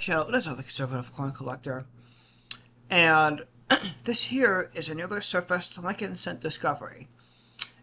channel. It is a conservative coin collector, and this here is a newly surfaced Lincoln Cent discovery.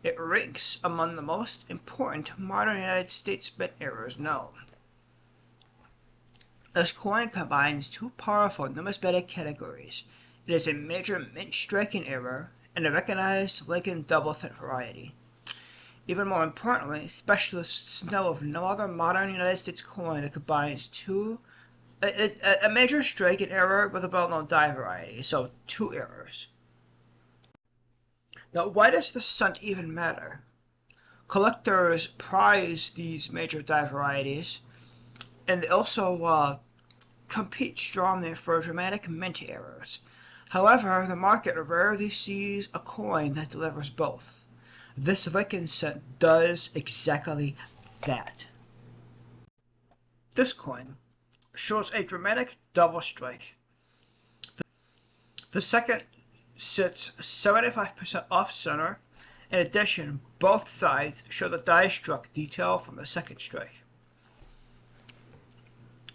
It ranks among the most important modern United States mint errors known. This coin combines two powerful numismatic categories. It is a major mint striking error and a recognized Lincoln double cent variety. Even more importantly, specialists know of no other modern United States coin that combines a major striking error with a well-known die variety, so two errors. Now, why does the cent even matter? Collectors prize these major die varieties, and they also compete strongly for dramatic mint errors. However, the market rarely sees a coin that delivers both. This Lincoln Cent does exactly that. This coin shows a dramatic double strike. The second sits 75% off center. In addition, both sides show the die struck detail from the second strike.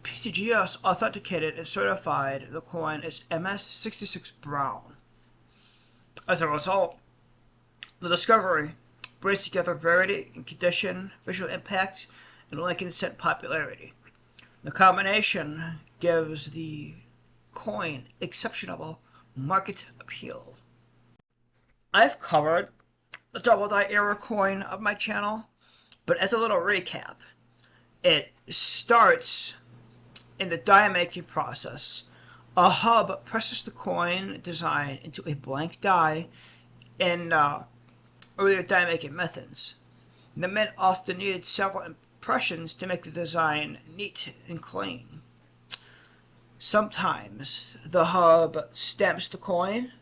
PCGS authenticated and certified the coin as MS66 Brown. As a result, the discovery brings together variety in condition, visual impact, and Lincoln Cent popularity. The combination gives the coin exceptional market appeal. I've covered the double die error coin of my channel, but as a little recap, it starts in the die making process. A hub presses the coin design into a blank die in earlier die making methods. The mint often needed several impressions to make the design neat and clean. Sometimes the hub stamps the coin,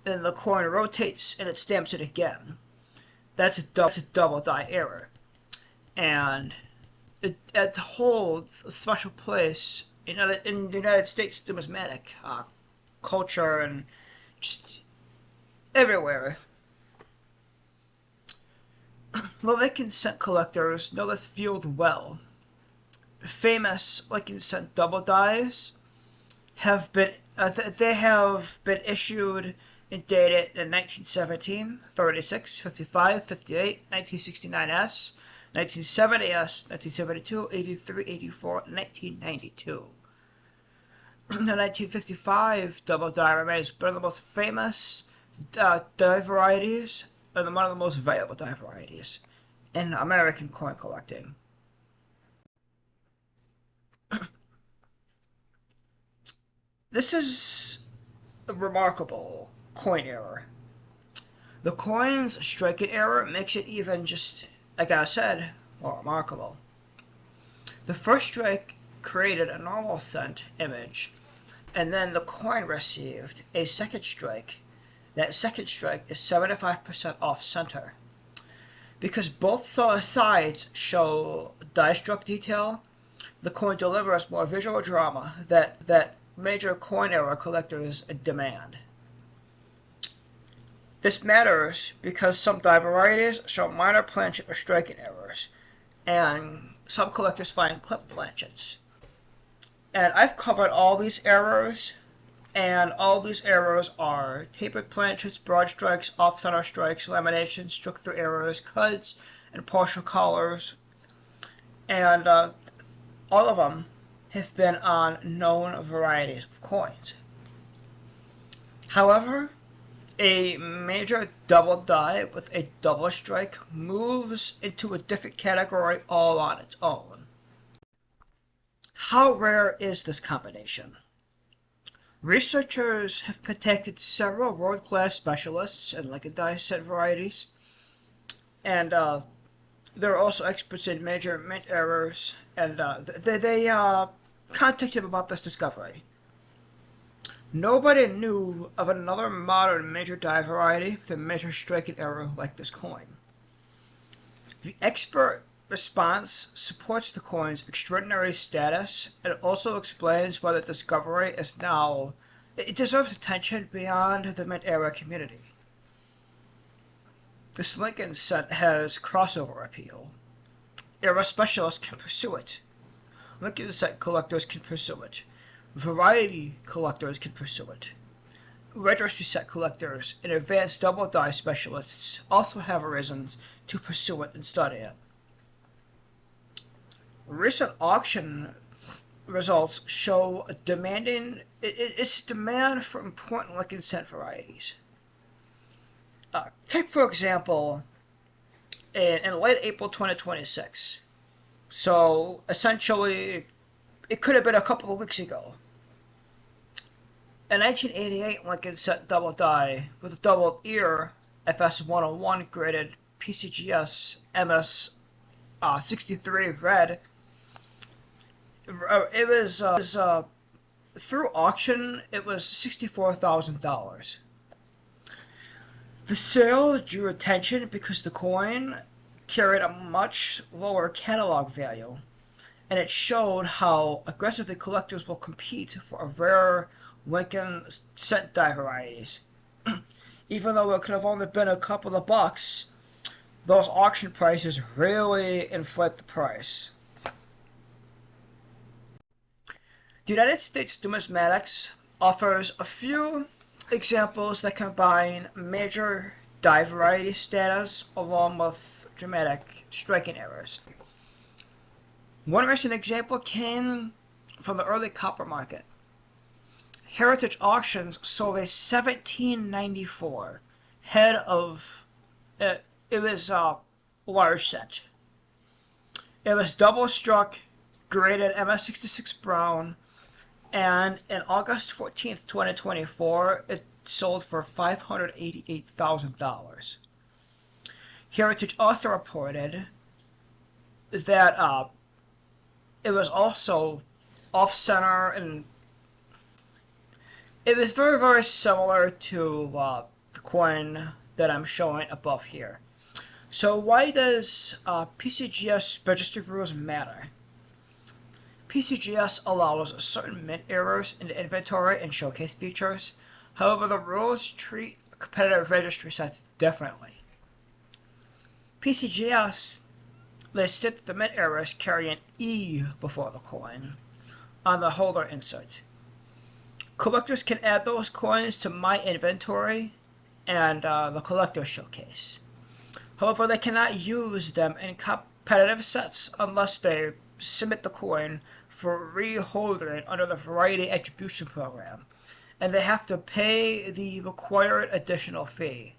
then the coin rotates and it stamps it again. That's a double die error, and it holds a special place in the United States numismatic culture and just everywhere. The Lincoln Cent collectors know this field well. Famous Lincoln Cent double dies have been issued and dated in 1917, 36, 55, 58, 1969S, 1970S, 1972, 83, 84, 1992. The 1955 double die remains one of the most famous die varieties and one of the most valuable die varieties in American coin collecting. This is a remarkable coin error. The coin's striking error makes it even just, like I said, more remarkable. The first strike created a normal cent image, and then the coin received a second strike. That second strike is 75% off center. Because both sides show die struck detail, the coin delivers more visual drama that major coin error collectors demand. This matters because some die varieties show minor planchet or striking errors, and some collectors find clip planchets. And I've covered all these errors, and all these errors are tapered planchets, broad strikes, off-center strikes, laminations, struck-through errors, cuts, and partial collars. And all of them have been on known varieties of coins. However, a major double die with a double strike moves into a different category all on its own. How rare is this combination? Researchers have contacted several world-class specialists in Lincoln die set varieties, and they're also experts in major mint errors, and they contacted him about this discovery. Nobody knew of another modern major die variety with a major striking error like this coin. The expert response supports the coin's extraordinary status, and it also explains why the discovery is now, it deserves attention beyond the mint era community. This Lincoln Cent has crossover appeal. Era specialists can pursue it. Lincoln set collectors can pursue it. Variety collectors can pursue it. Registry set collectors and advanced double die specialists also have reasons to pursue it and study it. Recent auction results show its demand for important Lincoln set varieties. Take, for example, in late April 2026. So, essentially, it could have been a couple of weeks ago. A 1988 Lincoln set double die with a double ear FS101 graded PCGS MS 63 red. It was through auction. It was $64,000. The sale drew attention because the coin carried a much lower catalog value, and it showed how aggressively collectors will compete for rare Lincoln set die varieties. Even though it could have only been a couple of bucks, those auction prices really inflate the price. The United States Numismatics offers a few examples that combine major die variety status along with dramatic striking errors. One recent example came from the early copper market. Heritage Auctions sold a 1794 head of it was a large set. It was double struck, graded MS66 brown, and in August 14th, 2024, it sold for $588,000. Heritage also reported that it was also off-center, and it was very, very similar to the coin that I'm showing above here. So why does PCGS registry rules matter? PCGS allows certain mint errors in the inventory and showcase features. However, the rules treat competitive registry sets differently. PCGS listed that the mint errors carry an E before the coin on the holder insert. Collectors can add those coins to my inventory and the collector showcase. However, they cannot use them in competitive sets unless they submit the coin for reholdering under the Variety Attribution Program, and they have to pay the required additional fee.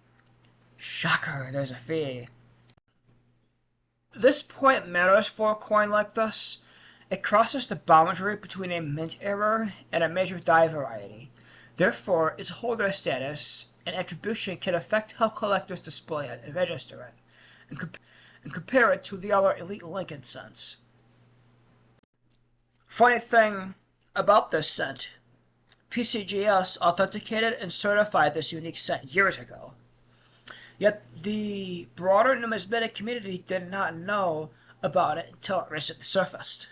Shocker, there's a fee. This point matters for a coin like this. It crosses the boundary between a mint error and a major die variety. Therefore, its holder status and attribution can affect how collectors display it and register it, and compare it to the other elite Lincoln cents. Funny thing about this cent, PCGS authenticated and certified this unique cent years ago. Yet the broader numismatic community did not know about it until it recently surfaced.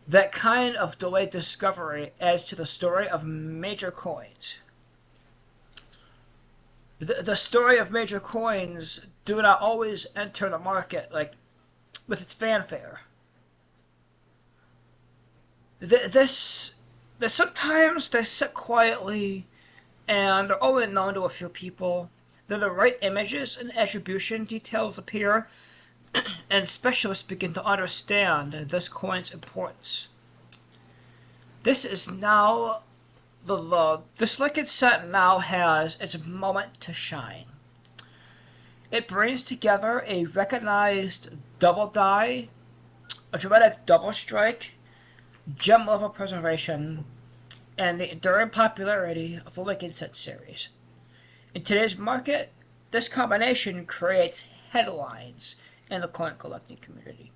That kind of delayed discovery adds to the story of major coins. The story of major coins do not always enter the market with its fanfare. Sometimes they sit quietly and they're only known to a few people. Then the right images and attribution details appear, and specialists begin to understand this coin's importance. This is now this Lincoln set now has its moment to shine. It brings together a recognized double die, a dramatic double strike, gem level preservation, and the enduring popularity of the Lincoln set series. In today's market, this combination creates headlines in the coin collecting community.